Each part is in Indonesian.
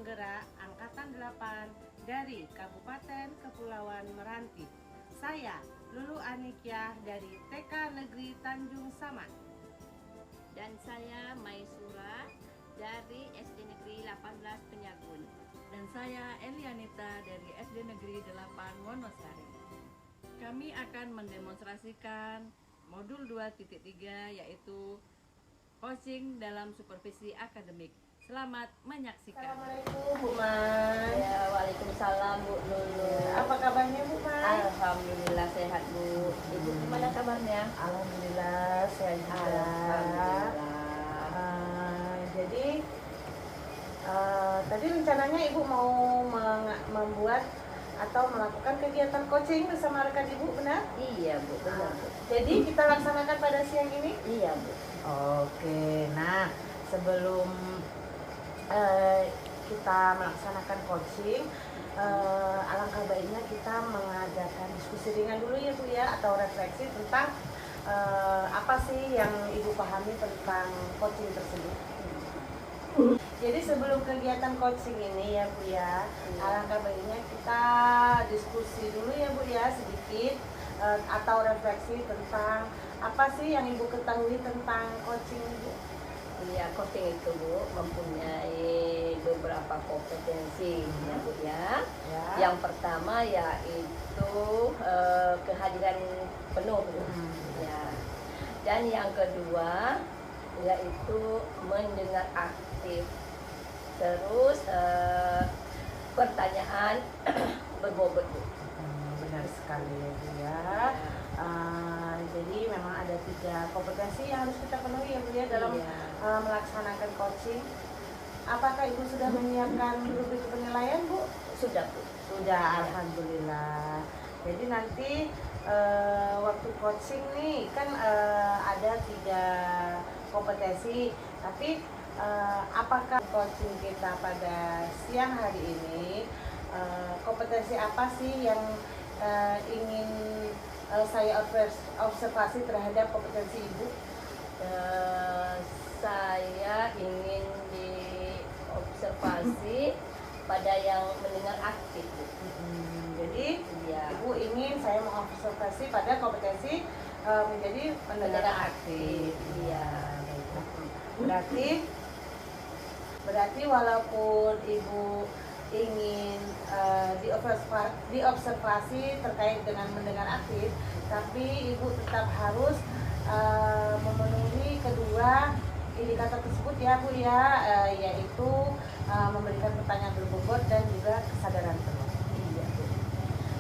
Penggerak Angkatan 8 dari Kabupaten Kepulauan Meranti. Saya Lulu Anikyah dari TK Negeri Tanjung Saman. Dan saya Maisura dari SD Negeri 18 Penyagun. Dan saya Elianita dari SD Negeri 8 Wonosari. Kami akan mendemonstrasikan modul 2.3 yaitu coaching dalam supervisi akademik. Selamat menyaksikan. Assalamualaikum Bu Mai. Ya, waalaikumsalam Bu Lulu. Apa kabarnya Bu Mai? Alhamdulillah sehat Bu. Ibu gimana kabarnya? Alhamdulillah sehat juga. Alhamdulillah. Jadi tadi rencananya Ibu mau membuat atau melakukan kegiatan coaching bersama rekan Ibu, benar? Iya Bu, benar Bu. Jadi kita laksanakan pada siang ini? Iya Bu. Oke, nah sebelum kita melaksanakan coaching, alangkah baiknya kita mengadakan diskusi ringan dulu ya Bu ya, atau refleksi tentang apa sih yang Ibu pahami tentang coaching tersebut. Jadi sebelum kegiatan coaching ini ya Bu ya, alangkah baiknya kita diskusi dulu ya Bu ya sedikit, atau refleksi tentang apa sih yang Ibu ketahui tentang coaching Bu. Iya, coaching itu Bu mempunyai beberapa kompetensi ya Bu ya. Ya. Yang pertama yaitu kehadiran penuh Bu. Ya. Dan yang kedua yaitu mendengar aktif. Terus pertanyaan berbobot Bu. Benar sekali ya Bu ya. Jadi memang ada 3 kompetensi yang harus kita penuhi ya Bu ya dalam melaksanakan coaching. Apakah Ibu sudah menyiapkan rubrik penilaian Bu? Sudah Bu. Sudah, alhamdulillah. Jadi nanti waktu coaching nih kan ada 3 kompetensi, tapi apakah coaching kita pada siang hari ini kompetensi apa sih yang ingin saya observasi terhadap kompetensi Ibu? Saya ingin diobservasi pada yang mendengar aktif Bu. Jadi Iya. Ibu ingin saya mengobservasi pada kompetensi menjadi pendengar aktif. Iya. Berarti walaupun Ibu ingin diobservasi terkait dengan mendengar aktif, tapi Ibu tetap harus memenuhi kedua indikator tersebut ya Bu ya, yaitu memberikan pertanyaan berbobot dan juga kesadaran penuh. Iya Bu.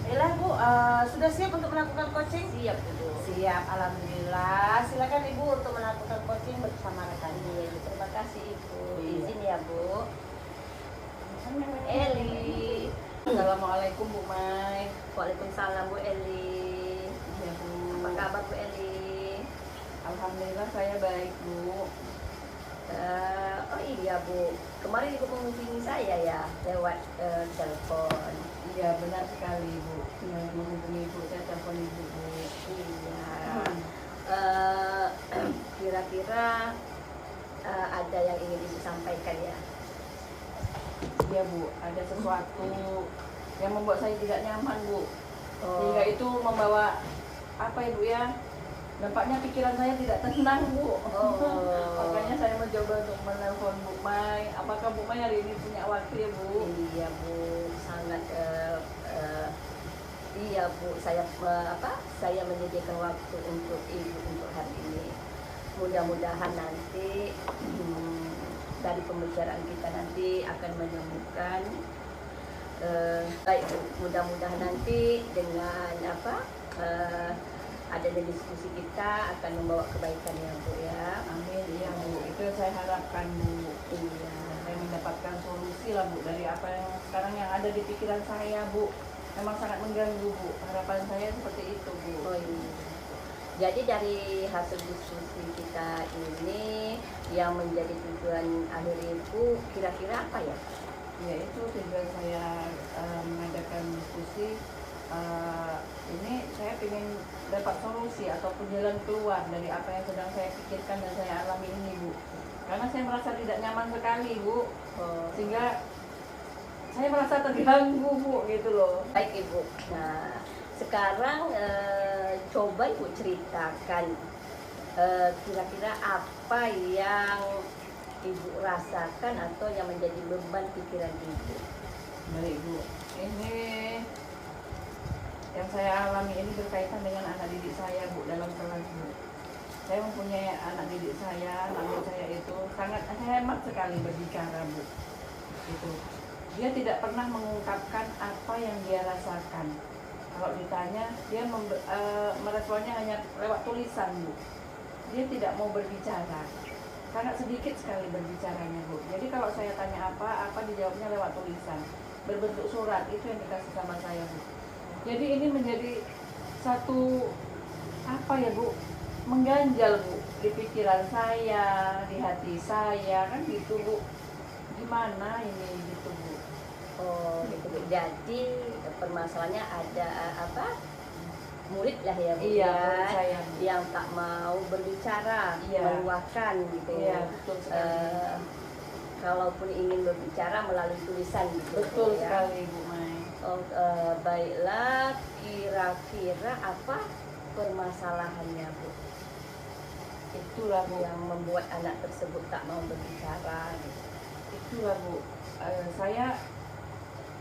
Baiklah Bu, sudah siap untuk melakukan coaching? Siap Bu. Siap, alhamdulillah. Silakan Ibu untuk melakukan coaching bersama rekan. Iya, terima kasih Ibu. Iya. Izin ya Bu. Eli. Assalamualaikum Bu Mai. Waalaikumsalam Bu Eli. Ya Bu. Apa kabar Bu Eli? Alhamdulillah saya baik Bu. Oh iya Bu, kemarin Ibu menghubungi saya ya lewat telepon. Iya benar sekali Bu. Menghubungi Ibu, saya telepon Ibu Bu. Iya. Kira-kira ada yang ingin Ibu sampaikan ya? Iya Bu, ada sesuatu yang membuat saya tidak nyaman Bu. Sehingga itu membawa apa ya Bu ya? Dampaknya pikiran saya tidak tenang Bu. Makanya saya mencoba untuk menelpon Bu Mai. Apakah Bu Mai hari ini punya waktu ya Bu? Iya Bu, sangat iya Bu, saya saya menyediakan waktu untuk Ibu untuk hari ini. Mudah-mudahan nanti dari pembicaraan kita nanti akan menemukan baik Bu. Mudah-mudahan nanti dengan adanya diskusi kita akan membawa kebaikan ya Bu ya. Amin, iya Bu. Itu saya harapkan Bu. Iya. Saya mendapatkan solusi lah Bu dari apa yang sekarang yang ada di pikiran saya Bu. Memang sangat mengganggu Bu. Harapan saya seperti itu Bu. Oh iya. Jadi dari hasil diskusi kita ini yang menjadi tujuan akhir Ibu kira-kira apa ya? Ya itu tujuan saya mengadakan diskusi. Ini saya ingin dapat solusi ataupun jalan keluar dari apa yang sedang saya pikirkan dan saya alami ini Bu. Karena saya merasa tidak nyaman sekali Bu, sehingga saya merasa terganggu Bu gitu loh. Baik Ibu. Nah, sekarang coba Ibu ceritakan kira-kira apa yang Ibu rasakan atau yang menjadi beban pikiran Ibu. Baik Bu, ini yang saya alami ini berkaitan dengan anak didik saya Bu dalam kelas Bu. Saya mempunyai anak didik saya, namun saya itu sangat hemat sekali berbicara Bu. Gitu. Dia tidak pernah mengungkapkan apa yang dia rasakan. Kalau ditanya, dia meresponnya hanya lewat tulisan Bu. Dia tidak mau berbicara. Sangat sedikit sekali berbicaranya Bu. Jadi kalau saya tanya apa dijawabnya lewat tulisan. Berbentuk surat, itu yang dikasih sama saya Bu. Jadi ini menjadi satu apa ya Bu, mengganjal Bu di pikiran saya, di hati saya, kan gitu Bu. Gimana ini gitu Bu. Oh gitu Bu. Jadi permasalahannya ada apa? Murid lah ya Bu, Iya, ya, murid saya, Bu. yang tak mau berbicara, Iya. meluahkan gitu. Iya, betul sekali. Kalaupun ingin berbicara melalui tulisan gitu. Betul ya. sekali Bu Mai. Oh, baiklah, kira-kira apa permasalahannya Bu Itulah Bu. yang membuat anak tersebut tak mau berbicara gitu. Itulah Bu.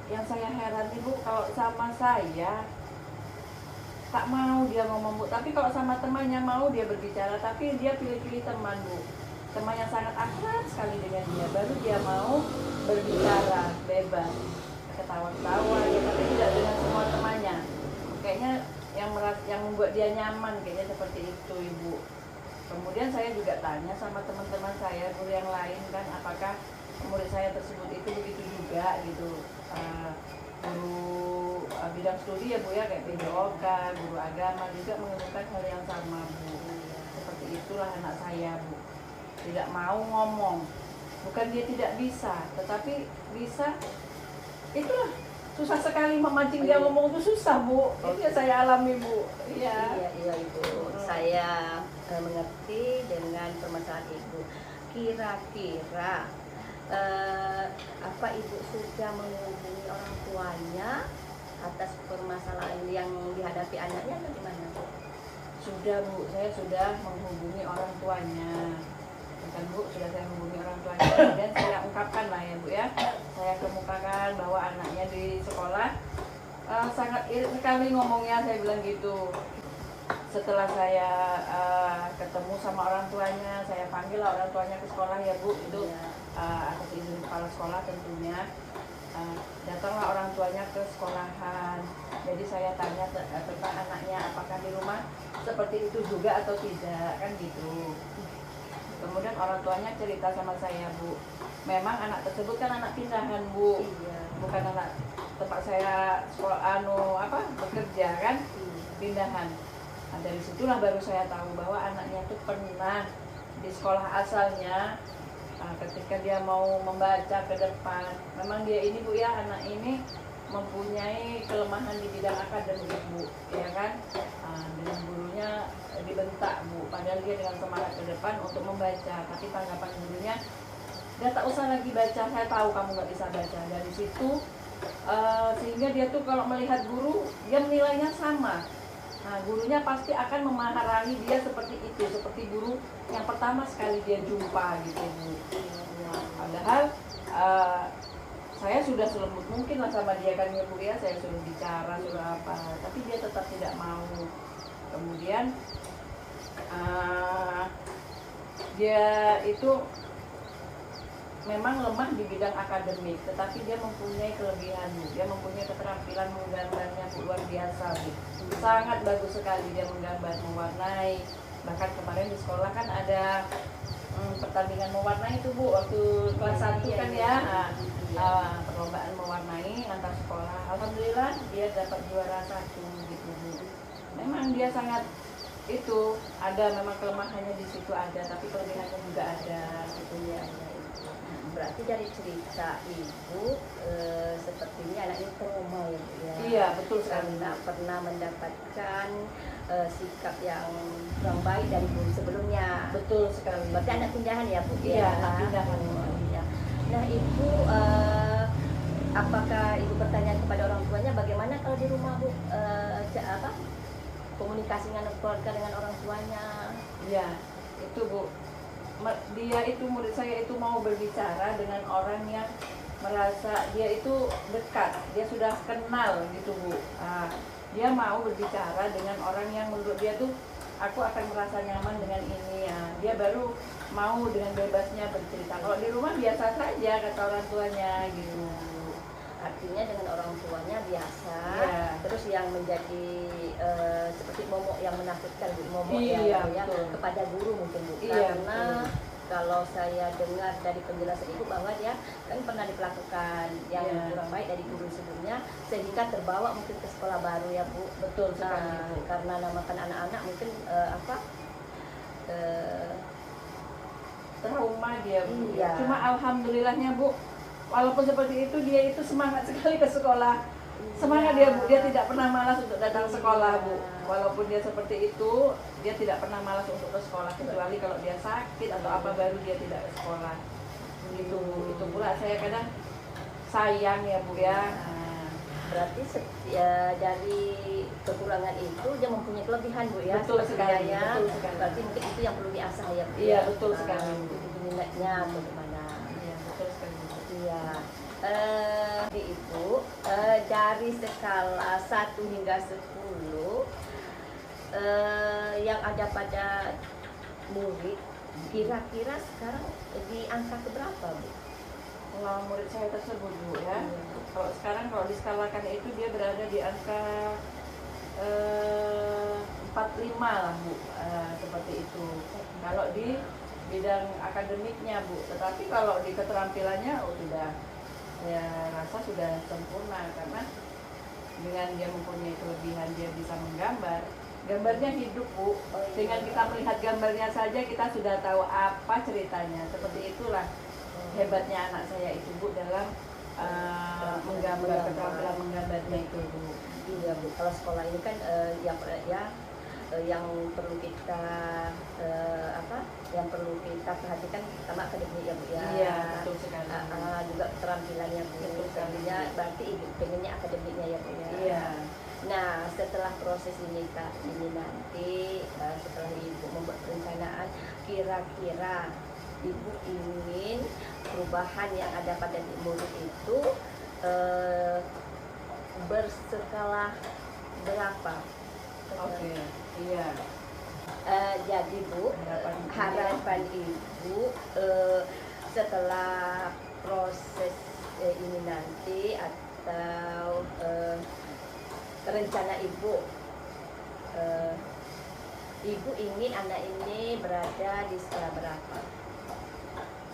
Yang saya heran Bu, kalau sama saya tak mau dia ngomong Bu, tapi kalau sama temannya mau dia berbicara, tapi dia pilih-pilih teman Bu, teman yang sangat akrab sekali dengan dia, baru dia mau berbicara bebas, ketawa-ketawa ya, tapi tidak dengan semua temannya. Kayaknya yang membuat dia nyaman kayaknya seperti itu Ibu. Kemudian saya juga tanya sama teman-teman saya, guru yang lain kan, apakah murid saya tersebut itu begitu juga gitu. Guru bidang studi ya Bu ya, kayak PJOK, guru agama juga mengemukakan hal yang sama Bu. Seperti itulah anak saya Bu. Tidak mau ngomong. Bukan dia tidak bisa, tetapi bisa. Itulah susah sekali memancing dia ngomong itu susah Bu. Itu yang saya alami Bu. Iya. Iya Ibu. Saya mengerti dengan permasalahan Ibu. Kira-kira apa Ibu sudah menghubungi orang tuanya atas permasalahan yang dihadapi anaknya atau gimana Bu? Sudah Bu, saya sudah menghubungi orang tuanya. Bukan Bu, sudah saya menghubungi orang tuanya. Kemudian saya ungkapkan lah ya Bu ya. Saya kemukakan bahwa anaknya di sekolah sangat irit sekali ngomongnya, saya bilang gitu. Setelah saya ketemu sama orang tuanya, saya panggil lah orang tuanya ke sekolah ya Bu. Itu atas izin kepala sekolah tentunya. Datanglah orang tuanya ke sekolahan. Jadi saya tanya tentang anaknya, apakah di rumah seperti itu juga atau tidak, kan gitu. Kemudian orang tuanya cerita sama saya Bu, memang anak tersebut kan anak pindahan Bu, bukan anak tempat saya sekolah bekerja kan, pindahan. Nah, dari situlah baru saya tahu bahwa anaknya itu pernah di sekolah asalnya. Ketika dia mau membaca ke depan, memang dia ini Bu ya, anak ini mempunyai kelemahan di bidang akademik Bu, ya kan, dengan gurunya dibentak Bu, padahal dia dengan semangat ke depan untuk membaca, tapi tanggapan gurunya, dia tak usah lagi baca, saya tahu kamu nggak bisa baca. Dari situ sehingga dia tuh kalau melihat guru, dia menilainya sama. Nah, gurunya pasti akan memarahi dia seperti itu, seperti guru yang pertama sekali dia jumpa gitu Bu. Padahal saya sudah selembut mungkin lah sama dia kan ya Bu ya, saya suruh bicara, suruh apa, tapi dia tetap tidak mau. Kemudian dia itu memang lemah di bidang akademik, tetapi dia mempunyai kelebihan, dia mempunyai keterampilan menggambarnya luar biasa Bu. Sangat bagus sekali dia menggambar, mewarnai. Bahkan kemarin di sekolah kan ada pertandingan mewarnai itu Bu, waktu kelas 1 kan ya, perlombaan mewarnai antar sekolah. Alhamdulillah dia dapat juara 1 gitu Bu. Memang dia sangat itu, ada memang kelemahannya di situ ada, tapi kelebihannya juga ada gitu ya. Berarti dari cerita Ibu sepertinya anak ini trauma ya Bu ya. Iya betul sekali. Karena pernah mendapatkan sikap yang kurang baik dari guru sebelumnya. Betul sekali. Berarti anak pindahan ya Bu? Iya, anak pindahan. Oh, iya. Nah Ibu, apakah komunikasi dengan keluarga, dengan orang tuanya. Iya, itu Bu. Dia itu, murid saya itu mau berbicara dengan orang yang merasa dia itu dekat, dia sudah kenal gitu Bu. Dia mau berbicara dengan orang yang menurut dia tuh aku akan merasa nyaman dengan ini ya. Dia baru mau dengan bebasnya bercerita. Kalau di rumah biasa saja kata orang tuanya gitu. Artinya dengan orang tuanya biasa, Iya. terus yang menjadi seperti momok yang menakutkan Bu, momok Iya, yang betul. kepada guru mungkin Bu, Iya, karena betul. kalau saya dengar dari penjelasan Ibu bahwa dia kan pernah diperlakukan yang Iya. kurang baik dari guru sebelumnya, sehingga terbawa mungkin ke sekolah baru ya Bu. Betul sekali Nah, Bu. karena namakan anak-anak mungkin Trauma dia Bu. Iya. Cuma alhamdulillahnya Bu, walaupun seperti itu dia itu semangat sekali ke sekolah. Semangat dia Bu, dia tidak pernah malas untuk datang sekolah Bu. Walaupun dia seperti itu, dia tidak pernah malas untuk ke sekolah, kecuali kalau dia sakit atau apa baru dia tidak ke sekolah. Gitu Bu. Itu pula saya kadang sayang ya Bu ya. Nah, Berarti dari kekurangan itu dia mempunyai kelebihan Bu ya. Betul sepertinya sekali, ya. betul sekali. Berarti mungkin itu yang perlu diasah ya Bu. Iya, ya. betul sekali. Itu minatnya atau gimana. iya betul sekali Bu. Iya. Di Ibu dari skala 1 hingga 10 yang ada pada murid, kira-kira sekarang di angka keberapa Bu? Kalau murid saya tersebut Bu ya, Iya. kalau sekarang kalau diskalakan itu dia berada di angka 45 lah Bu, seperti itu. Kalau di bidang akademiknya Bu, tetapi kalau di keterampilannya sudah, ya rasa sudah sempurna karena dengan dia mempunyai kelebihan dia bisa menggambar. Gambarnya hidup Bu. Dengan kita melihat gambarnya saja kita sudah tahu apa ceritanya. Seperti itulah hebatnya anak saya itu Bu dalam menggambar, keterampilan menggambarnya itu Bu. Iya Bu, kalau sekolah ini kan yang perlu kita yang perlu kita perhatikan pertama akademik ya Bu ya. Iya, betul sekali. Juga keterampilannya Bu. Betul sekali. Artinya berarti Ibu pengennya akademiknya ya Bu ya. Iya. Nah, setelah proses ini Kak, ini nanti setelah Ibu membuat perencanaan, kira-kira Ibu ingin perubahan yang ada pada murid itu berskala berapa? Oke. Iya. Jadi Bu, harapan Ibu setelah proses ini nanti atau rencana Ibu, Ibu ingin anak ini berada di skala berapa?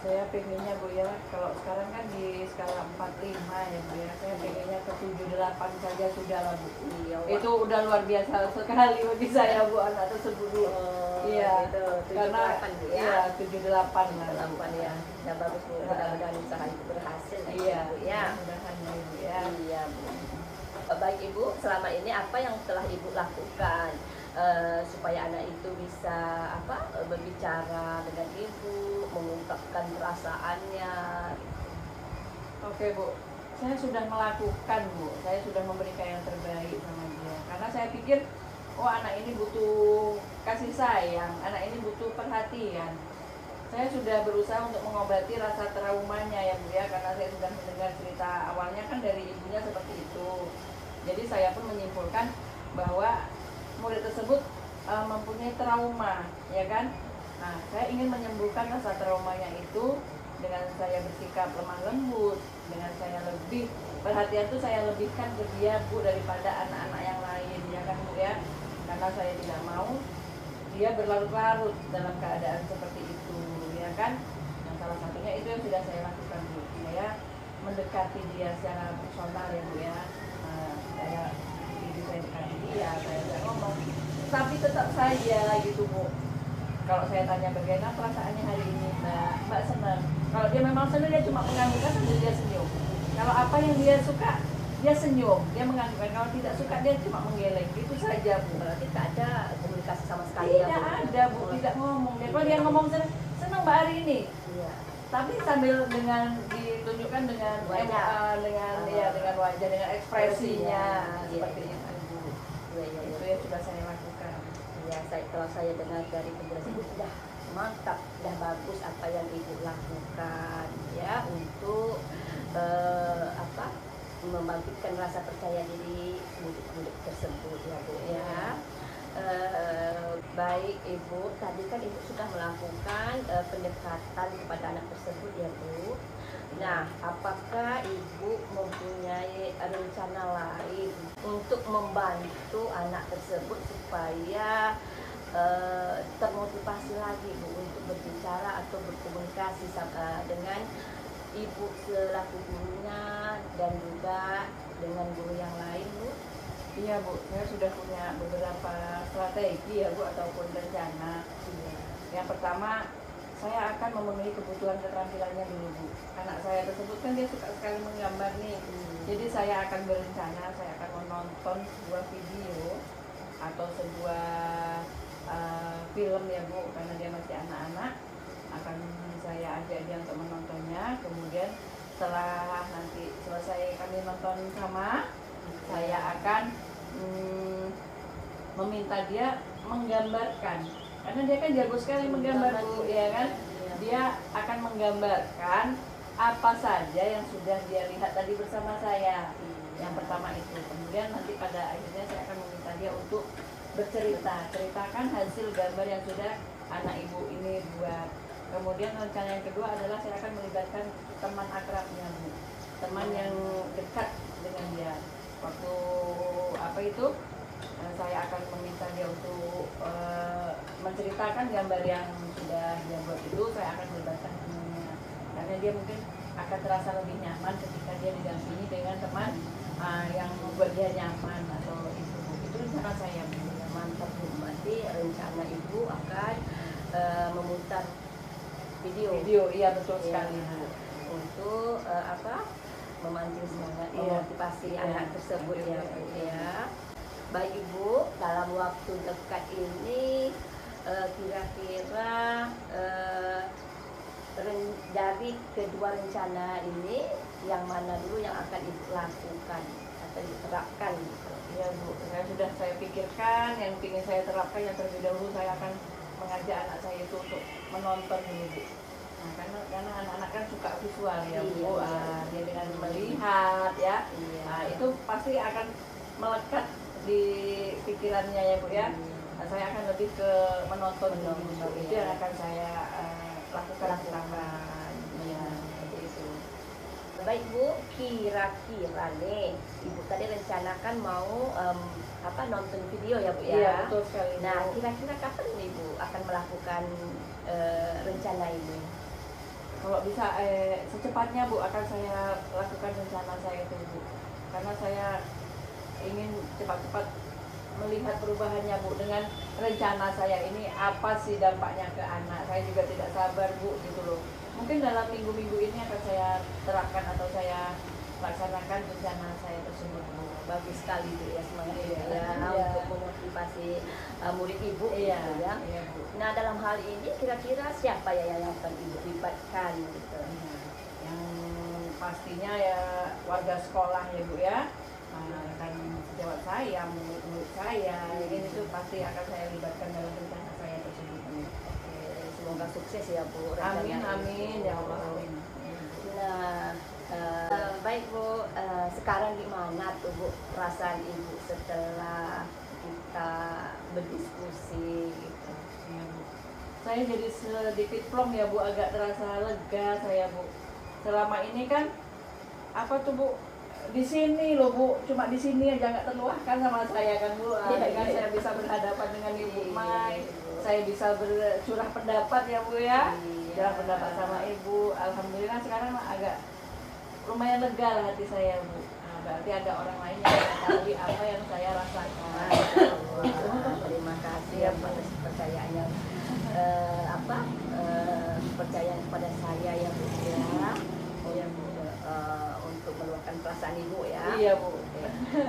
Saya pengennya Bu ya, kalau sekarang kan di skala 45 ya Bu ya, saya pengennya ke 78 saja sudah lah Bu. Iya, Itu udah luar biasa sekali bagi saya Bu, anak tersebut Bu. Iya, gitu. karena 78 Bu ya. iya 78 lah. 78 ya. Ya bagus Bu, mudah-mudahan usaha itu berhasil ya, Iya, Bu ya. mudah-mudahan ya Ibu ya. Iya Bu. Baik Ibu, selama ini apa yang telah Ibu lakukan supaya anak itu bisa berbicara dengan Ibu, mengungkapkan perasaannya? Oke Bu, saya sudah melakukan Bu, saya sudah memberikan yang terbaik sama dia. Karena saya pikir, oh anak ini butuh kasih sayang, anak ini butuh perhatian. Saya sudah berusaha untuk mengobati rasa traumanya ya Bu ya, karena saya sudah mendengar cerita awalnya kan dari ibunya seperti itu. Jadi saya pun menyimpulkan bahwa murid tersebut mempunyai trauma, ya kan? Nah, saya ingin menyembuhkan rasa traumanya itu dengan saya bersikap lemah lembut, dengan saya lebih perhatian itu saya lebihkan ke dia Bu daripada anak-anak yang lain, ya kan Bu ya? Karena saya tidak mau dia berlarut-larut dalam keadaan seperti itu, ya kan? Yang salah satunya itu yang sudah saya lakukan Bu, saya mendekati dia secara personal ya Bu ya. Saya dekati dia, saya ngomong, tapi tetap saja gitu Bu. Kalau saya tanya bagaimana perasaannya hari ini Mbak senang. Kalau dia memang senang dia cuma menganggukkan sambil dia senyum. Kalau apa yang dia suka dia senyum, dia menganggukkan. Kalau tidak suka dia cuma menggeleng, gitu saja Bu. Berarti tidak ada komunikasi sama sekali ya Tidak Bu? ada Bu, tidak ngomong. Dia kalau dia ngomong senang Mbak hari ini. Iya. Tapi sambil dengan ditunjukkan dengan Wajah. dengan wajah, dengan ekspresinya Iya, seperti iya. itu Bu. Iya, iya, Itu iya. yang sudah saya lakukan. Ya, kalau saya dengar dari penjelasan Ibu sudah mantap, sudah bagus apa yang Ibu lakukan ya untuk apa membangkitkan rasa percaya diri murid-murid tersebut ya Bu ya. Baik Ibu, tadi kan Ibu sudah melakukan pendekatan kepada anak tersebut ya Bu. Nah, apakah Ibu mempunyai rencana lain untuk membantu anak tersebut supaya termotivasi lagi Bu untuk berbicara atau berkomunikasi dengan Ibu selaku gurunya dan juga dengan guru yang lain Bu? Iya Bu, saya sudah punya beberapa strategi ya Bu ataupun rencana. Iya. Yang pertama, saya akan memenuhi kebutuhan keterampilannya dulu Bu. Anak saya tersebut kan dia suka sekali menggambar nih. Jadi saya akan berencana, saya akan menonton sebuah video atau sebuah film ya Bu, karena dia masih anak-anak. Akan saya ajak dia untuk menontonnya. Kemudian setelah nanti selesai kami nonton sama, saya akan meminta dia menggambarkan, karena dia kan jago sekali menggambar Bu, ya kan? Dia akan menggambarkan apa saja yang sudah dia lihat tadi bersama saya. Yang pertama itu. Kemudian nanti pada akhirnya saya akan meminta dia untuk bercerita, ceritakan hasil gambar yang sudah anak ibu ini buat. Kemudian rencana yang kedua adalah saya akan melibatkan teman akrabnya Bu, teman yang dekat dengan dia. Waktu apa itu saya akan meminta dia untuk menceritakan gambar yang sudah dia buat itu. Saya akan melibatkan temannya, karena dia mungkin akan terasa lebih nyaman ketika dia didampingi dengan teman yang membuat dia nyaman atau itu Bu. Itu rencana saya Bu. Mantap Bu, berarti rencana Ibu akan memutar video. Iya betul Ya, sekali Bu. untuk apa memancing semangat, Iya. memotivasi Iya. anak tersebut ya Bu ya. Baik Ibu, dalam waktu dekat ini kira-kira dari kedua rencana ini yang mana dulu yang akan Ibu lakukan atau diterapkan gitu? Iya Bu, saya pikirkan yang ingin saya terapkan. Yang terlebih dahulu saya akan mengajak anak saya itu untuk menonton dulu Bu. Nah, karena anak-anak kan suka visual ya Bu. Iya. Dia dengan melihat ya, Iya. nah, itu pasti akan melekat di pikirannya ya Bu ya. Nah, saya akan lebih ke menonton dulu Bu. Menonton, Itu iya. yang akan saya lakukan pertama. Ya, seperti itu. Baik Bu, kira-kira nih Ibu tadi rencanakan mau nonton video ya Bu ya? Iya betul sekali. Nah, Bu. kira-kira kapan nih Ibu akan melakukan rencana ini? Kalau bisa secepatnya Bu akan saya lakukan rencana saya itu Bu, karena saya ingin cepat-cepat melihat perubahannya Bu. Dengan rencana saya ini apa sih dampaknya ke anak, saya juga tidak sabar Bu gitu loh. Mungkin dalam minggu-minggu ini akan saya terapkan atau saya laksanakan rencana saya tersebut Bu. Bagus sekali Bu ya, semangat Ibu Iya. ya Iya. untuk memotivasi murid Ibu Iya, gitu ya. iya Bu. Nah, dalam hal ini kira-kira siapa ya yang akan Ibu libatkan gitu? Yang pastinya ya warga sekolah ya Bu ya, kan sejawat saya, murid-murid saya, ini itu pasti akan saya libatkan dalam rencana saya tersebut. Oke, semoga sukses ya Bu. Amin, rencananya amin, Ibu. ya Allah, amin. Nah, baik Bu, sekarang gimana tuh Bu perasaan Ibu setelah kita berdiskusi gitu? Ya, Bu. Saya jadi sedikit plong ya Bu, agak terasa lega saya Bu. Selama ini kan apa tuh Bu, di sini loh Bu, cuma di sini aja nggak terluahkan sama saya kan Bu. Dengan Iya. saya bisa berhadapan dengan Ibu Iya, Mai, Bu. saya bisa bercurah pendapat ya Bu ya. Iya. Curah pendapat sama Ibu, alhamdulillah sekarang agak lumayan lega lah hati saya Bu. Nah, berarti ada orang lain yang mengetahui apa yang saya rasakan. Wah, terima kasih ya atas percayaannya, kepercayaan kepada saya ya Bu ya. Iya Bu. Untuk meluapkan perasaan Ibu ya. Iya Bu.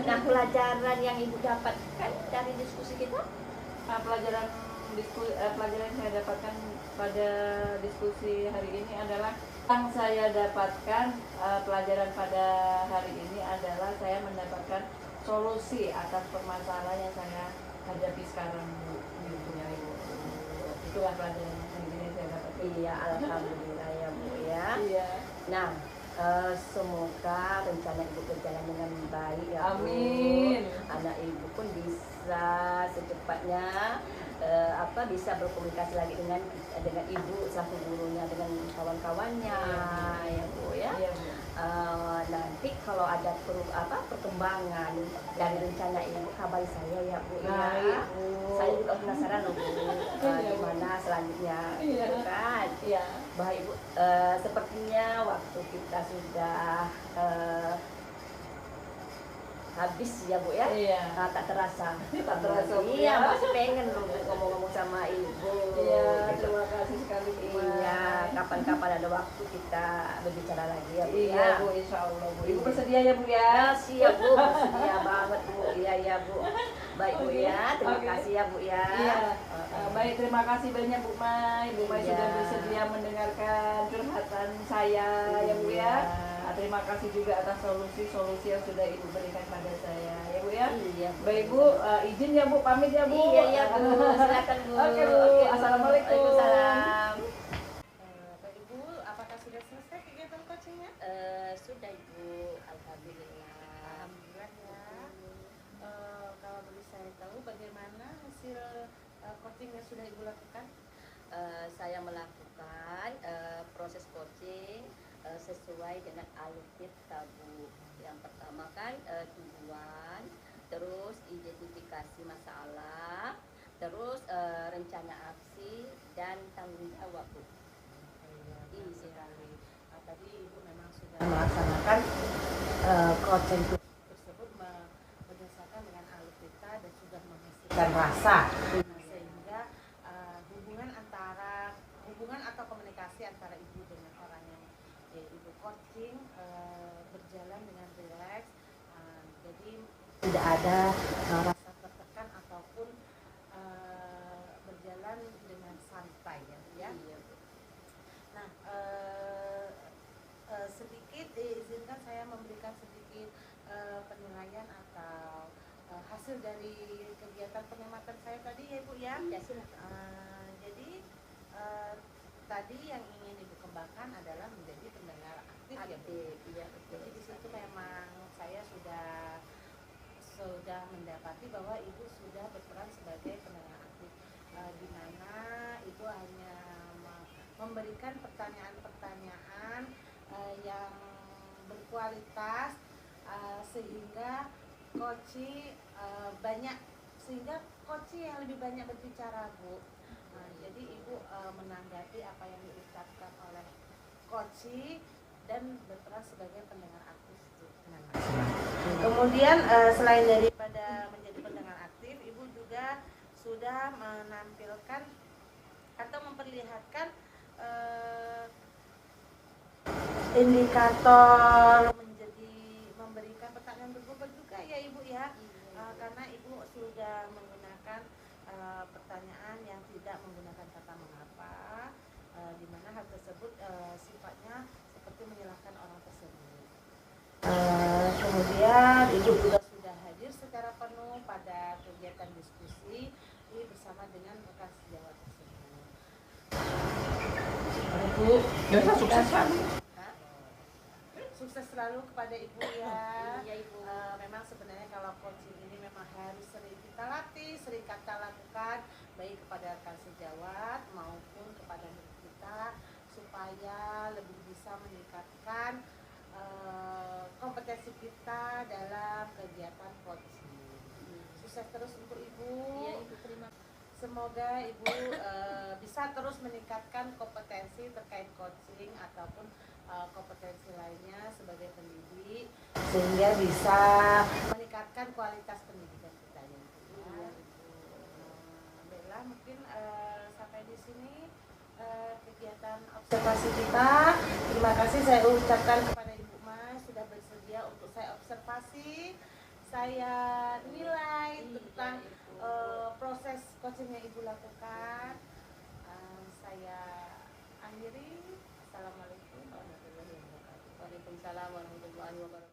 Nah, pelajaran yang Ibu dapatkan dari diskusi kita? Nah, pelajaran yang saya dapatkan pada diskusi hari ini adalah yang saya dapatkan pelajaran pada hari ini adalah saya mendapatkan solusi atas permasalahan yang saya hadapi sekarang, Bu. Gitu ya, Ibu. Itulah pelajaran yang ini saya dapat. Iya, alhamdulillah ya Bu ya. Iya. Nah, semoga rencana Ibu berjalan dengan baik ya Bu. Amin. Anak Ibu pun bisa secepatnya bisa berkomunikasi lagi dengan Ibu selaku gurunya, dengan kawan-kawannya ya Bu ya. Iya, Bu. Nanti kalau ada perkembangan dari rencana Ibu, kabari saya ya Bu ya. Baik, Bu. Saya juga penasaran loh Bu, gimana selanjutnya gitu kan. Iya. Baik Bu, sepertinya waktu kita sudah habis ya Bu ya. Iya. Tak terasa. Tak terasa, Bu, Iya, ya. masih pengen loh Bu ngomong-ngomong sama Ibu. Iya, Gitu. terima kasih sekali, Bu. Iya, kapan-kapan ada waktu kita berbicara lagi ya Bu Iya, ya. Bu, insya Allah, Bu. Ibu bersedia ya, Bu ya? Ya, siap Bu, bersedia banget Bu. Iya ya Bu. Baik Bu Oke. ya, terima Oke. kasih ya Bu ya. Iya. Baik, terima kasih banyak Bu Mai. Bu Mai Iya. sudah bersedia mendengarkan curhatan saya ya Bu ya. Terima kasih juga atas solusi-solusi yang sudah Ibu berikan pada saya ya Bu ya. Iya. Baik Bu, izin ya Bu, pamit ya Bu. Iya ya Bu, silakan Bu. Oke, Bu. Assalamualaikum. Waalaikumsalam. Bapak Ibu, apakah sudah selesai kegiatan coachingnya? Sudah Ibu, alhamdulillah. Alhamdulillah ya. Kalau boleh saya tahu bagaimana hasil coaching yang sudah Ibu lakukan? Saya melakukan proses coaching sesuai dengan alur kita Bu. Yang pertama kan tujuan, terus identifikasi masalah, terus rencana aksi dan tanggung jawab Bu. Iya sekali. Tadi Ibu memang sudah melaksanakan coaching tersebut berdasarkan dengan alur kita dan sudah menghasilkan rasa. Sehingga hubungan atau komunikasi antara Ibu dengan orang yang Ibu coaching berjalan dengan rileks. Jadi tidak ada rasa tertekan ataupun berjalan dengan santai ya. Iya Bu. Nah, sedikit izinkan saya memberikan sedikit penilaian atau hasil dari kegiatan pengamatan saya tadi ya Bu ya. Ya silakan. Jadi tadi yang ingin Ibu kembangkan adalah menjadi pendengar aktif ya Bu. Iya betul. Jadi di situ memang saya sudah mendapati bahwa Ibu sudah berperan sebagai pendengar aktif, di mana Ibu hanya memberikan pertanyaan-pertanyaan yang berkualitas, sehingga coach yang lebih banyak berbicara Bu. Jadi Ibu menanggapi apa yang diucapkan oleh coach dan berperan sebagai pendengar aktif dengan maksimal. Kemudian selain daripada menjadi pendengar aktif, Ibu juga sudah menampilkan atau memperlihatkan indikator memberikan pertanyaan berbobot juga ya Ibu ya. Karena Ibu sudah menggunakan pertanyaan yang tidak menggunakan kata mengapa, di mana hal tersebut sifatnya seperti menyalahkan orang tersebut. Kemudian Ibu juga sudah hadir secara penuh pada kegiatan diskusi bersama dengan rekan sejawat tersebut. Ibu, Sukses kan? sukses selalu kepada Ibu ya. Iya Ibu. Memang sebenarnya kalau coaching ini memang harus sering kita latih, sering kita lakukan baik kepada rekan sejawat maupun kepada murid kita supaya lebih bisa meningkatkan kompetensi kita dalam kegiatan coaching. Sukses terus untuk Ibu. Iya Ibu, terima kasih. Semoga Ibu bisa terus meningkatkan kompetensi terkait coaching ataupun kompetensi lainnya sebagai pendidik sehingga bisa meningkatkan kualitas pendidikan kita ya. Baiklah, mungkin sampai di sini kegiatan observasi kita. Terima kasih saya ucapkan kepada Ibu Mai sudah bersedia untuk saya observasi, saya nilai tentang proses coaching yang Ibu lakukan. Saya akhiri. Assalamualaikum warahmatullahi wabarakatuh. Waalaikumsalam warahmatullahi wabarakatuh.